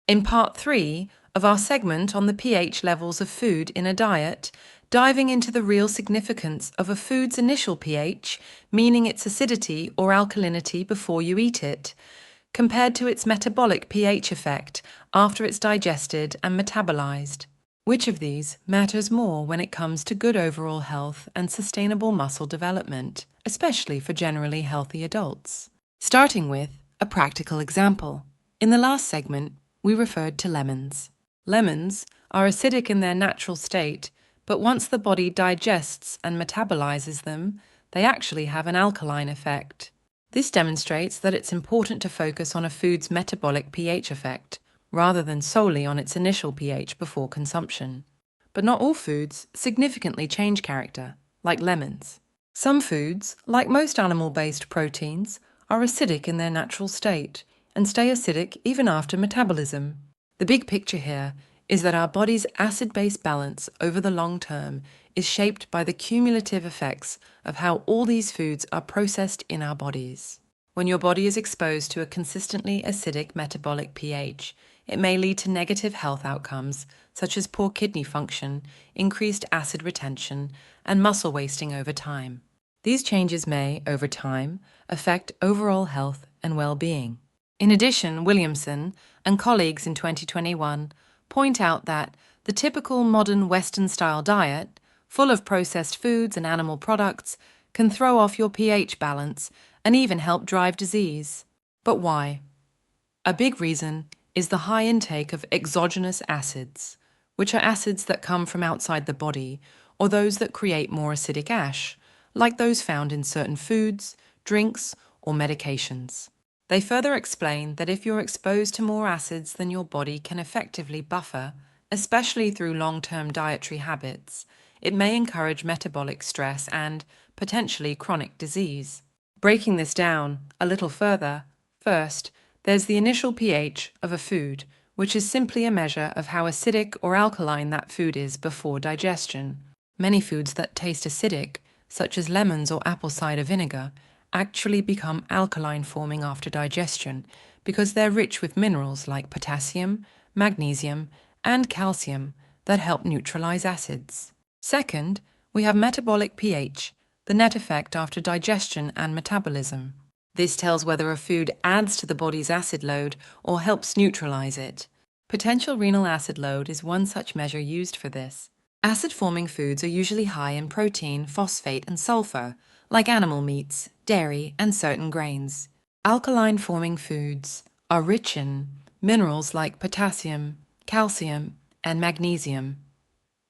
In Part 3 of our segment on the pH levels of food in a diet, diving into the real significance of a food's initial pH, meaning its acidity or alkalinity before you eat it, compared to its metabolic pH effect after it's digested and metabolized. Which of these matters more when it comes to good overall health and sustainable muscle development, especially for generally healthy adults? Starting with a practical example. In the last segment, we referred to lemons. Lemons are acidic in their natural state, but once the body digests and metabolizes them, they actually have an alkaline effect. This demonstrates that it's important to focus on a food's metabolic pH effect, rather than solely on its initial pH before consumption. But not all foods significantly change character, like lemons. Some foods, like most animal-based proteins, are acidic in their natural state and stay acidic even after metabolism. The big picture here is that our body's acid-base balance over the long term is shaped by the cumulative effects of how all these foods are processed in our bodies. When your body is exposed to a consistently acidic metabolic pH, it may lead to negative health outcomes such as poor kidney function, increased acid retention, and muscle wasting over time. These changes may, over time, affect overall health and well-being. In addition, Williamson and colleagues in 2021 point out that the typical modern Western-style diet, full of processed foods and animal products, can throw off your pH balance and even help drive disease. But why? A big reason is the high intake of exogenous acids, which are acids that come from outside the body or those that create more acidic ash, like those found in certain foods, drinks, or medications. They further explain that if you're exposed to more acids than your body can effectively buffer, especially through long-term dietary habits, it may encourage metabolic stress and, potentially, chronic disease. Breaking this down a little further, first, there's the initial pH of a food, which is simply a measure of how acidic or alkaline that food is before digestion. Many foods that taste acidic, such as lemons or apple cider vinegar, actually become alkaline forming after digestion because they're rich with minerals like potassium, magnesium, and calcium that help neutralize acids. Second, we have metabolic pH, the net effect after digestion and metabolism. This tells whether a food adds to the body's acid load or helps neutralize it. Potential renal acid load is one such measure used for this. Acid-forming foods are usually high in protein, phosphate, and sulfur, like animal meats, dairy, and certain grains. Alkaline-forming foods are rich in minerals like potassium, calcium, and magnesium.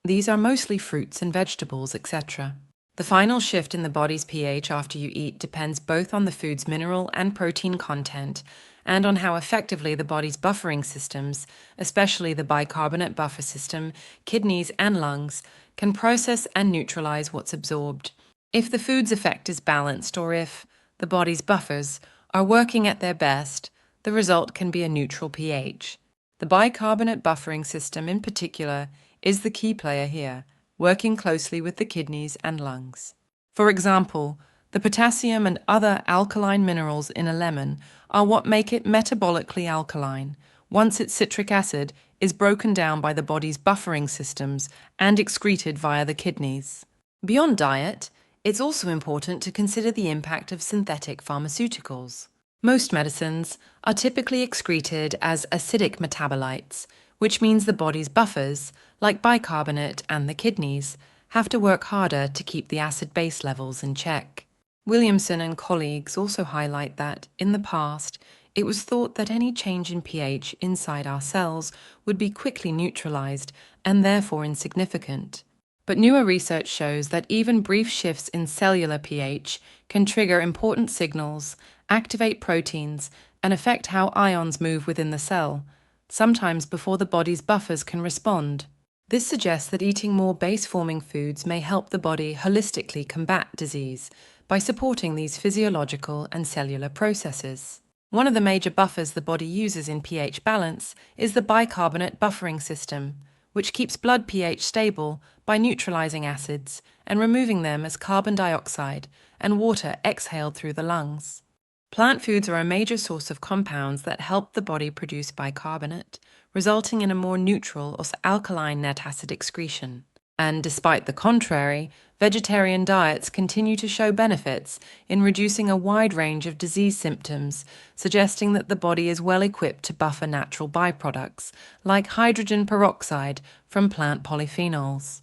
These are mostly fruits and vegetables, etc. The final shift in the body's pH after you eat depends both on the food's mineral and protein content and on how effectively the body's buffering systems, especially the bicarbonate buffer system, kidneys, and lungs, can process and neutralize what's absorbed. If the food's effect is balanced, or if the body's buffers are working at their best, the result can be a neutral pH. The bicarbonate buffering system in particular is the key player here, working closely with the kidneys and lungs. For example, the potassium and other alkaline minerals in a lemon are what make it metabolically alkaline, once its citric acid is broken down by the body's buffering systems and excreted via the kidneys. Beyond diet, it's also important to consider the impact of synthetic pharmaceuticals. Most medicines are typically excreted as acidic metabolites, which means the body's buffers, like bicarbonate and the kidneys, have to work harder to keep the acid base levels in check. Williamson and colleagues also highlight that, in the past, it was thought that any change in pH inside our cells would be quickly neutralized and therefore insignificant. But newer research shows that even brief shifts in cellular pH can trigger important signals, activate proteins, and affect how ions move within the cell, sometimes before the body's buffers can respond. This suggests that eating more base-forming foods may help the body holistically combat disease by supporting these physiological and cellular processes. One of the major buffers the body uses in pH balance is the bicarbonate buffering system, which keeps blood pH stable by neutralizing acids and removing them as carbon dioxide and water exhaled through the lungs. Plant foods are a major source of compounds that help the body produce bicarbonate, resulting in a more neutral or alkaline net acid excretion. And despite the contrary, vegetarian diets continue to show benefits in reducing a wide range of disease symptoms, suggesting that the body is well equipped to buffer natural byproducts, like hydrogen peroxide from plant polyphenols.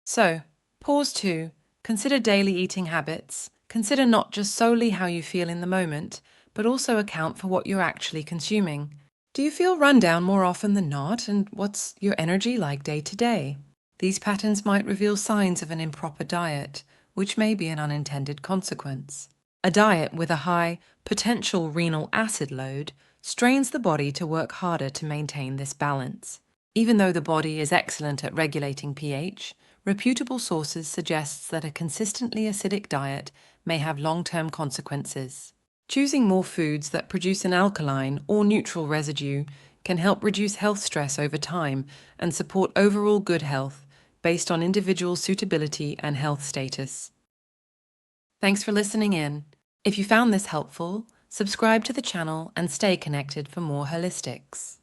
So, pause to consider daily eating habits. Consider not just solely how you feel in the moment, but also account for what you're actually consuming. Do you feel run down more often than not, and what's your energy like day to day? These patterns might reveal signs of an improper diet, which may be an unintended consequence. A diet with a high potential renal acid load strains the body to work harder to maintain this balance. Even though the body is excellent at regulating pH, reputable sources suggest that a consistently acidic diet may have long-term consequences. Choosing more foods that produce an alkaline or neutral residue can help reduce health stress over time and support overall good health based on individual suitability and health status. Thanks for listening in. If you found this helpful, subscribe to the channel and stay connected for more holistics.